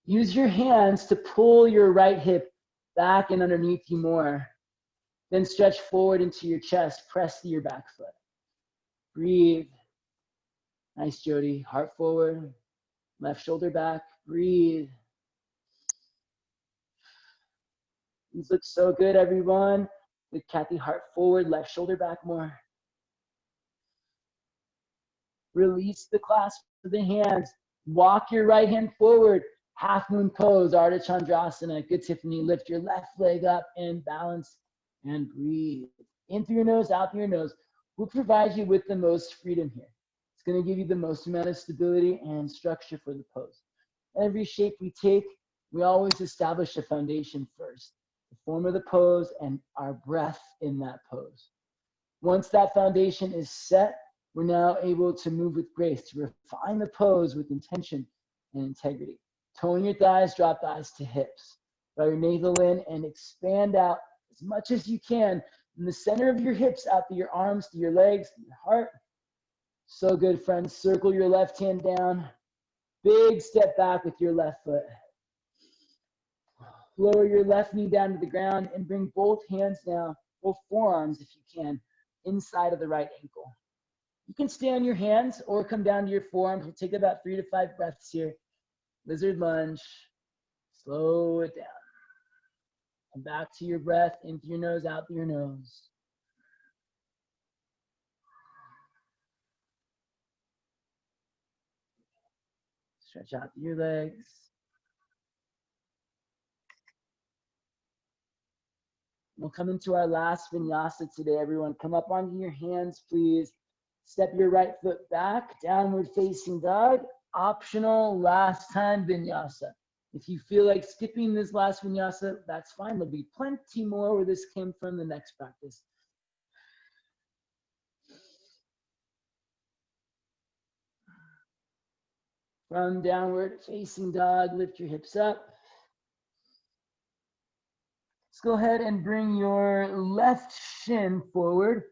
Use your hands to pull your right hip back and underneath you more. Then stretch forward into your chest. Press to your back foot. Breathe. Nice, Jody. Heart forward. Left shoulder back. Breathe. These look so good, everyone. Good, Kathy. Heart forward. Left shoulder back more. Release the clasp of the hands. Walk your right hand forward. Half moon pose. Ardha Chandrasana. Good, Tiffany. Lift your left leg up and balance. And breathe. In through your nose, out through your nose. Will provide you with the most freedom here. It's going to give you the most amount of stability and structure for the pose. Every shape we take, we always establish a foundation first. The form of the pose and our breath in that pose. Once that foundation is set, We're now able to move with grace, to refine the pose with intention and integrity. Tone your thighs, drop thighs to hips. Draw your navel in and expand out as much as you can from the center of your hips out to your arms, to your legs, to your heart. So good, friends. Circle your left hand down. Big step back with your left foot. Lower your left knee down to the ground and bring both hands now, both forearms if you can, inside of the right ankle. You can stay on your hands or come down to your forearms. We'll take about 3 to 5 breaths here. Lizard lunge. Slow it down. Come back to your breath, in through your nose, out through your nose. Stretch out through your legs. We'll come into our last vinyasa today, everyone. Come up onto your hands, please. Step your right foot back, downward facing dog. Optional last time vinyasa. If you feel like skipping this last vinyasa, that's fine. There'll be plenty more where this came from the next practice. From downward facing dog, lift your hips up. Let's go ahead and bring your left shin forward.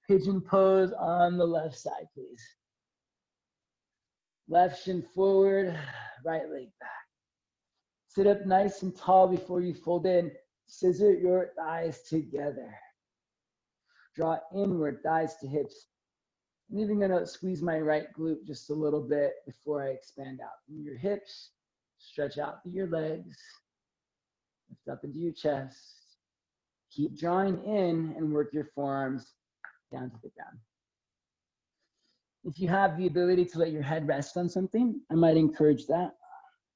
Pigeon pose on the left side, please. Left shin forward, right leg back. Sit up nice and tall before you fold in. Scissor your thighs together. Draw inward, thighs to hips. I'm even gonna squeeze my right glute just a little bit before I expand out. From your hips, stretch out through your legs. Lift up into your chest. Keep drawing in and work your forearms down to the ground. If you have the ability to let your head rest on something, I might encourage that.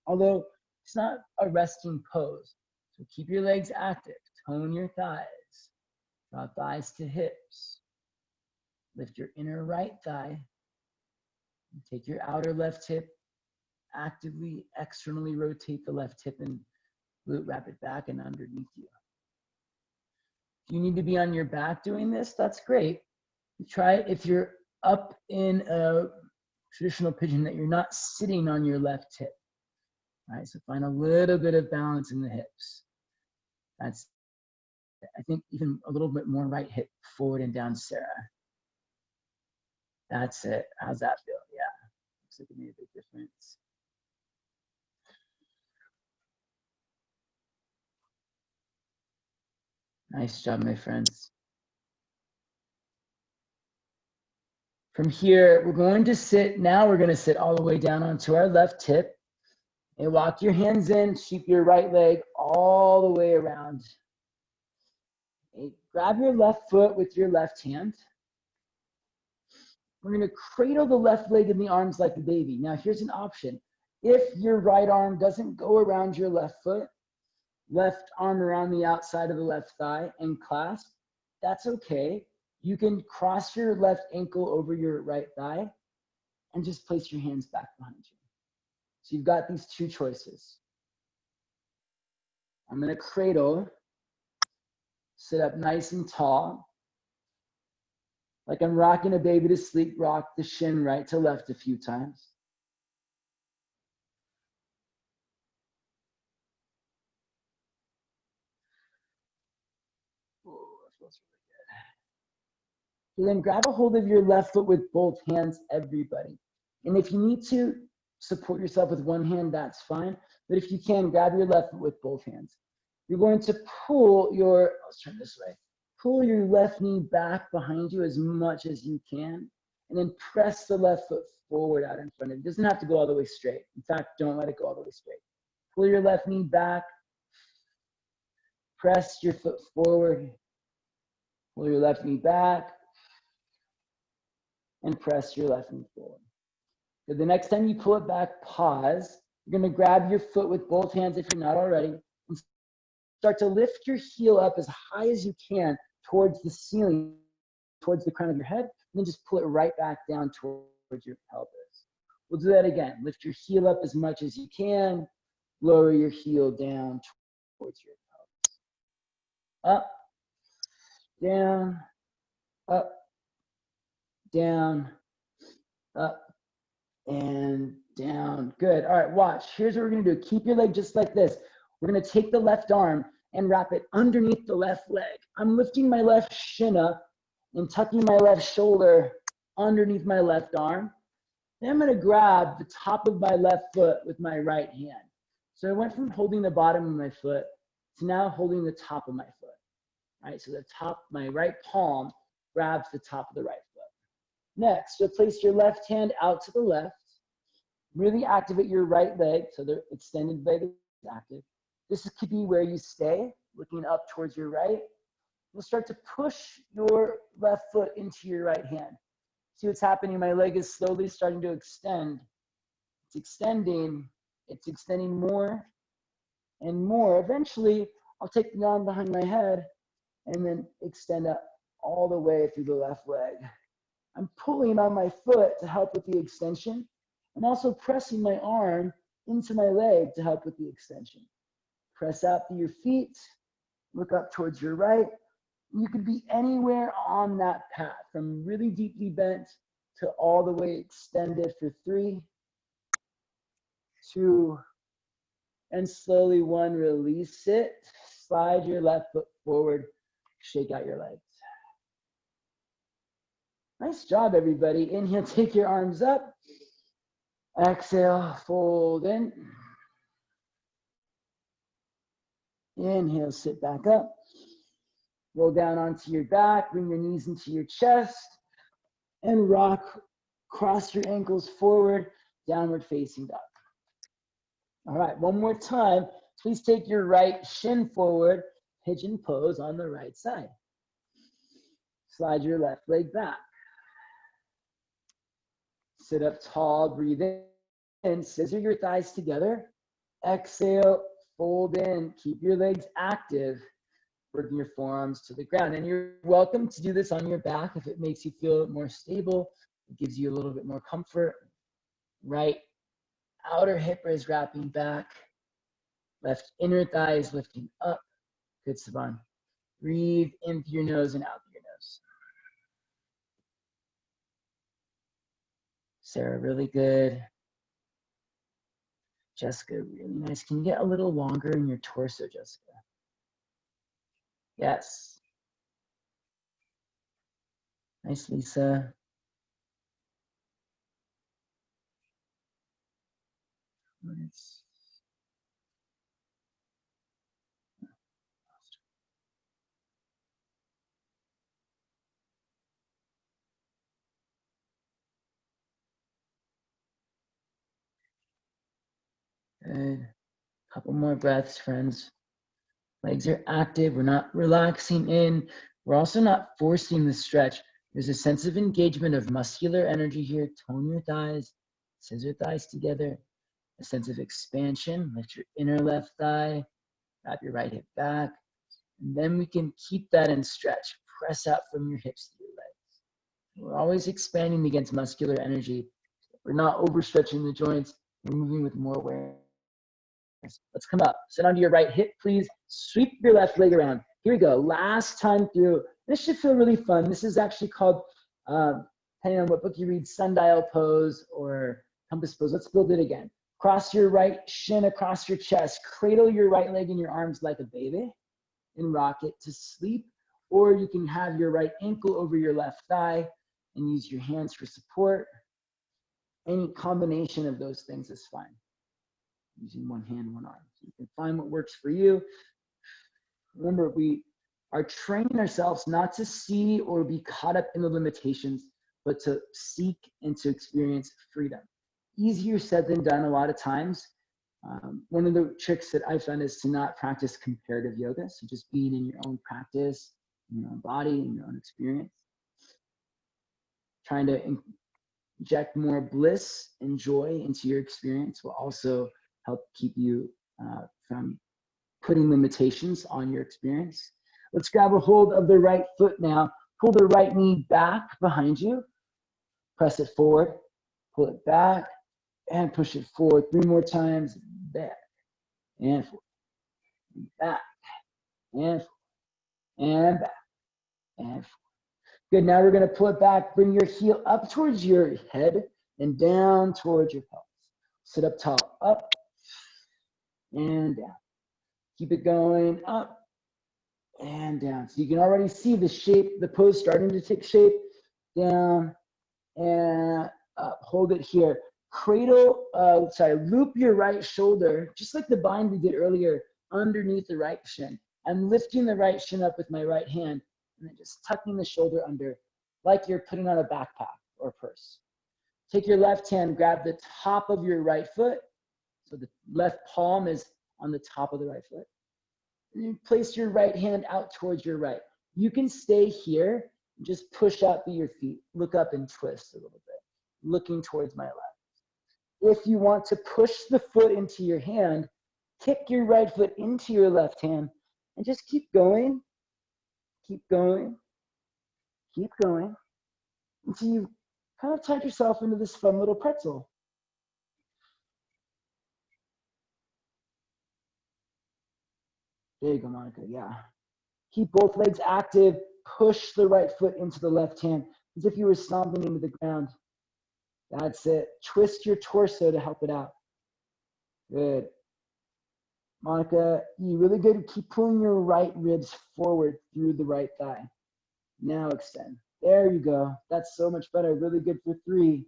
Although it's not a resting pose. So keep your legs active. Tone your thighs. Draw thighs to hips. Lift your inner right thigh. Take your outer left hip. Actively, externally rotate the left hip and glute wrap it back and underneath you. If you need to be on your back doing this, that's great. Try it if you're up in a traditional pigeon that you're not sitting on your left hip. All right, so find a little bit of balance in the hips. That's, I think, even a little bit more right hip forward and down, Sarah. That's it. How's that feel? Yeah, looks like it made a big difference. Nice job, my friends. From here, we're going to sit, now we're going to sit all the way down onto our left hip. And walk your hands in, sweep your right leg all the way around. Okay, grab your left foot with your left hand. We're going to cradle the left leg in the arms like a baby. Now, here's an option. If your right arm doesn't go around your left foot, left arm around the outside of the left thigh and clasp, that's okay. You can cross your left ankle over your right thigh and just place your hands back behind you. So you've got these two choices. I'm going to cradle, sit up nice and tall. Like I'm rocking a baby to sleep, rock the shin right to left a few times. Oh, that feels really good. So then grab a hold of your left foot with both hands, everybody. And if you need to support yourself with one hand, that's fine. But if you can, grab your left foot with both hands. You're going to pull your, let's turn this way. Pull your left knee back behind you as much as you can, and then press the left foot forward out in front of you. It doesn't have to go all the way straight. In fact, don't let it go all the way straight. Pull your left knee back, press your foot forward, pull your left knee back, and press your left knee forward. So the next time you pull it back, pause. You're going to grab your foot with both hands if you're not already, and start to lift your heel up as high as you can towards the ceiling, towards the crown of your head, and then just pull it right back down towards your pelvis. We'll do that again. Lift your heel up as much as you can, lower your heel down towards your pelvis. Up, down, up and down. Good. All right, watch. Here's what we're gonna do. Keep your leg just like this. We're gonna take the left arm and wrap it underneath the left leg. I'm lifting my left shin up and tucking my left shoulder underneath my left arm. Then I'm gonna grab the top of my left foot with my right hand. So I went from holding the bottom of my foot to now holding the top of my foot. All right, so the top, my right palm grabs the top of the right foot. Next, you'll place your left hand out to the left. Really activate your right leg, so the extended leg is active. This could be where you stay, looking up towards your right. You'll start to push your left foot into your right hand. See what's happening? My leg is slowly starting to extend. It's extending more and more. Eventually, I'll take the arm behind my head and then extend up all the way through the left leg. I'm pulling on my foot to help with the extension. I'm also pressing my arm into my leg to help with the extension. Press out through your feet, look up towards your right. You could be anywhere on that path, from really deeply bent to all the way extended for 3, 2, and slowly 1, release it. Slide your left foot forward, shake out your legs. Nice job, everybody. Inhale, take your arms up. Exhale, fold in. Inhale, sit back up. Roll down onto your back, bring your knees into your chest, and rock, cross your ankles forward, downward facing dog. All right, one more time. Please take your right shin forward, pigeon pose on the right side. Slide your left leg back. Sit up tall, breathe in, scissor your thighs together. Exhale, fold in, keep your legs active, working your forearms to the ground. And you're welcome to do this on your back if it makes you feel more stable. It gives you a little bit more comfort. Right outer hip is wrapping back. Left inner thigh is lifting up. Good, Savan. Breathe in through your nose and out through your nose. Sarah, really good. Jessica, really nice. Can you get a little longer in your torso, Jessica? Yes. Nice, Lisa. Nice. Good. Couple more breaths, friends. Legs are active. We're not relaxing in. We're also not forcing the stretch. There's a sense of engagement of muscular energy here. Tone your thighs, scissor thighs together. A sense of expansion. Lift your inner left thigh. Wrap your right hip back. And then we can keep that in stretch. Press out from your hips to your legs. We're always expanding against muscular energy. We're not overstretching the joints. We're moving with more awareness. Let's come up. Sit onto your right hip, please. Sweep your left leg around. Here we go. Last time through. This should feel really fun. This is actually called, depending on what book you read, sundial pose or compass pose. Let's build it again. Cross your right shin across your chest. Cradle your right leg in your arms like a baby and rock it to sleep. Or you can have your right ankle over your left thigh and use your hands for support. Any combination of those things is fine. Using one hand, one arm. So you can find what works for you. Remember, we are training ourselves not to see or be caught up in the limitations, but to seek and to experience freedom. Easier said than done a lot of times. One of the tricks that I found is to not practice comparative yoga. So just being in your own practice, in your own body, in your own experience. Trying to inject more bliss and joy into your experience will also help keep you from putting limitations on your experience. Let's grab a hold of the right foot now. Pull the right knee back behind you. Press it forward. Pull it back and push it forward. 3 more times. Back and forward. Back and forward. And back and forward. Good. Now we're going to pull it back. Bring your heel up towards your head. and down towards your pelvis. Sit up tall, up and down. Keep it going, up and down. So you can already see the shape, the pose starting to take shape. Down and up. Hold it here. Cradle, loop your right shoulder, just like the bind we did earlier, underneath the right shin. I'm lifting the right shin up with my right hand and then just tucking the shoulder under like you're putting on a backpack or purse. Take your left hand, grab the top of your right foot. So the left palm is on the top of the right foot. And you place your right hand out towards your right. You can stay here, just push out through your feet. Look up and twist a little bit, looking towards my left. If you want to push the foot into your hand, kick your right foot into your left hand and just keep going, keep going, keep going until you've kind of tied yourself into this fun little pretzel. There you go, Monica, yeah. Keep both legs active, push the right foot into the left hand as if you were stomping into the ground. That's it. Twist your torso to help it out. Good. Monica, you really good. Keep pulling your right ribs forward through the right thigh. Now extend. There you go. That's so much better. Really good for 3.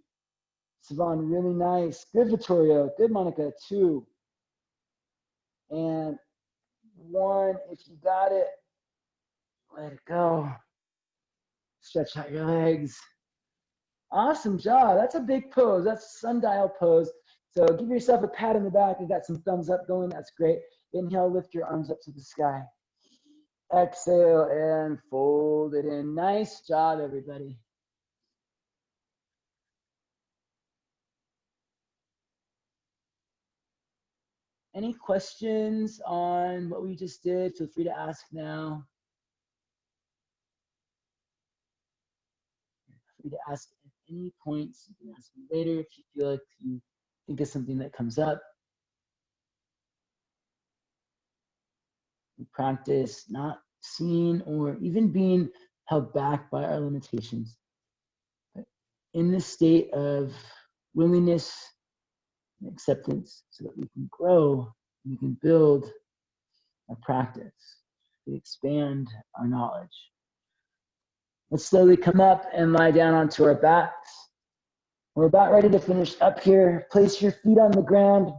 Savon, really nice. Good, Vittorio. Good, Monica. 2. And 1. If you got it, let it go. Stretch out your legs. Awesome job. That's a big pose. That's a sundial pose. So give yourself a pat on the back. You got some thumbs up going. That's great. Inhale, lift your arms up to the sky. Exhale and fold it in. Nice job, everybody. Any questions on what we just did? Feel free to ask now. Feel free to ask at any points. You can ask me later if you feel like you think of something that comes up. We practice not seeing or even being held back by our limitations. But in this state of willingness and acceptance so that we can grow, we can build our practice, we expand our knowledge. Let's slowly come up and lie down onto our backs. We're about ready to finish up here. Place your feet on the ground.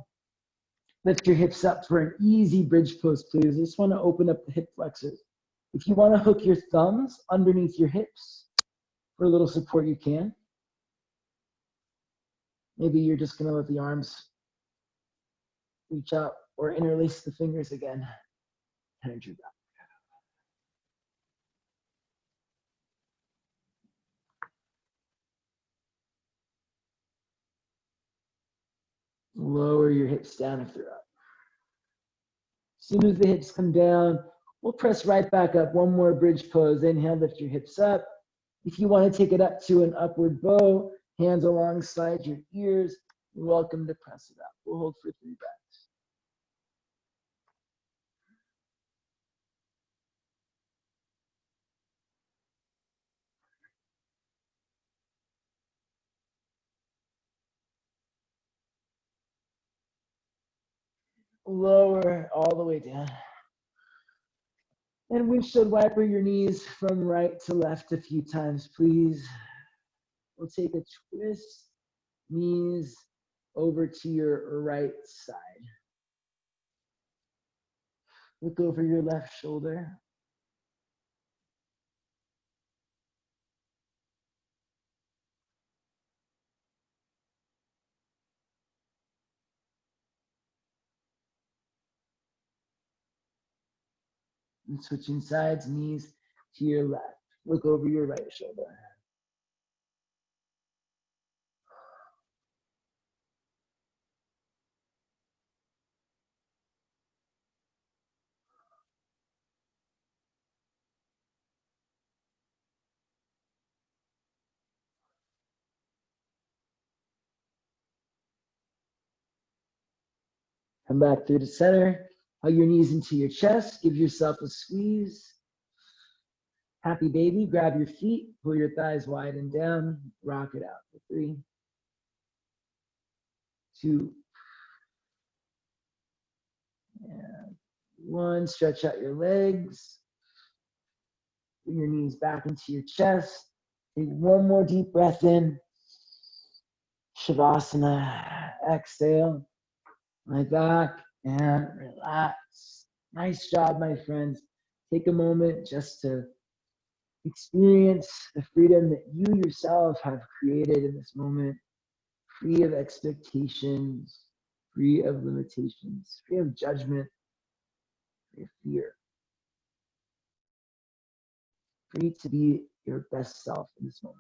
Lift your hips up for an easy bridge pose, please. I just want to open up the hip flexors. If you want to hook your thumbs underneath your hips for a little support, you can. Maybe you're just going to let the arms reach out or interlace the fingers again. Behind your back. Lower your hips down if they're up. As soon as the hips come down, we'll press right back up. One more bridge pose. Inhale, lift your hips up. If you want to take it up to an upward bow, hands alongside your ears, you're welcome to press it up. We'll hold for 3 breaths. Lower all the way down. And windshield wiper your knees from right to left a few times, please. We'll take a twist, knees over to your right side. Look over your left shoulder. And switching sides, knees to your left. Look over your right shoulder. Come back through the center. Hug your knees into your chest. Give yourself a squeeze. Happy baby. Grab your feet. Pull your thighs wide and down. Rock it out for 3, 2, and 1. Stretch out your legs. Bring your knees back into your chest. Take one more deep breath in. Shavasana. Exhale. Lie back and relax. Nice job, my friends. Take a moment just to experience the freedom that you yourself have created in this moment, free of expectations, free of limitations, free of judgment, free of fear, free to be your best self in this moment.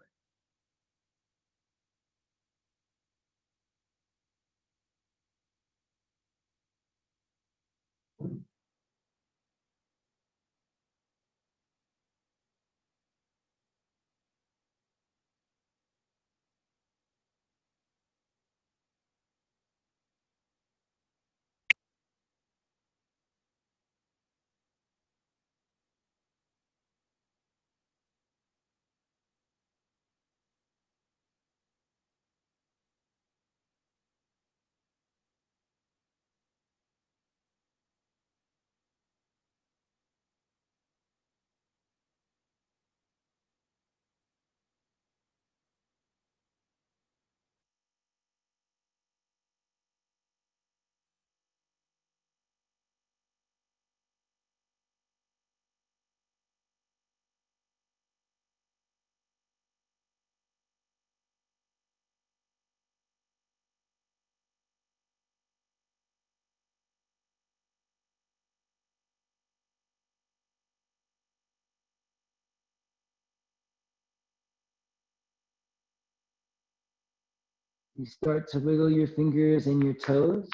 You start to wiggle your fingers and your toes.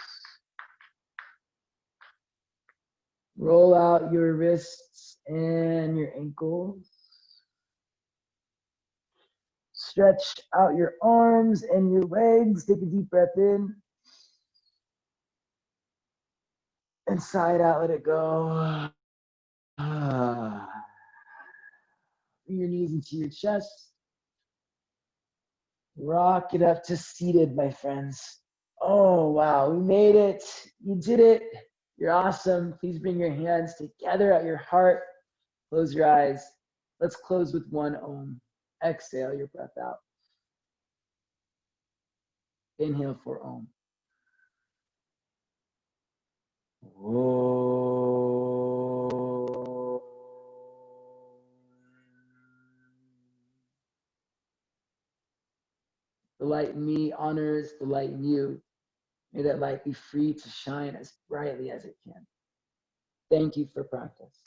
Roll out your wrists and your ankles. Stretch out your arms and your legs. Take a deep breath in. And sigh it out, let it go. Bring your knees into your chest. Rock it up to seated, my friends. Oh, wow, we made it. You did it. You're awesome. Please bring your hands together at your heart. Close your eyes. Let's close with one Om. Exhale your breath out. Inhale for Om. Oh. The light in me honors the light in you. May that light be free to shine as brightly as it can. Thank you for practice.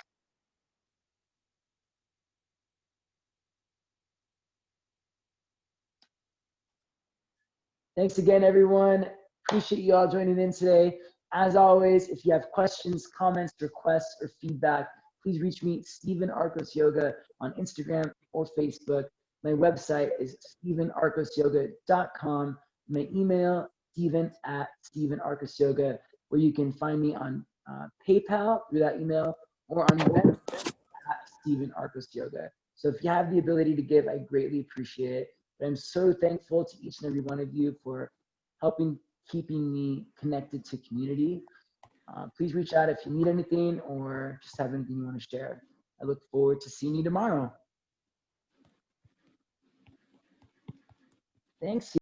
Thanks again, everyone. Appreciate you all joining in today. As always, if you have questions, comments, requests, or feedback, please reach me, Stephen Arcos Yoga, on Instagram or Facebook. My website is stephenarcosyoga.com. My email, Stephen@StephenArcosYoga, where you can find me on PayPal through that email or on web at Stephen Arcos Yoga. So if you have the ability to give, I greatly appreciate it. But I'm so thankful to each and every one of you for helping keeping me connected to community. Please reach out if you need anything or just have anything you want to share. I look forward to seeing you tomorrow. Thanks.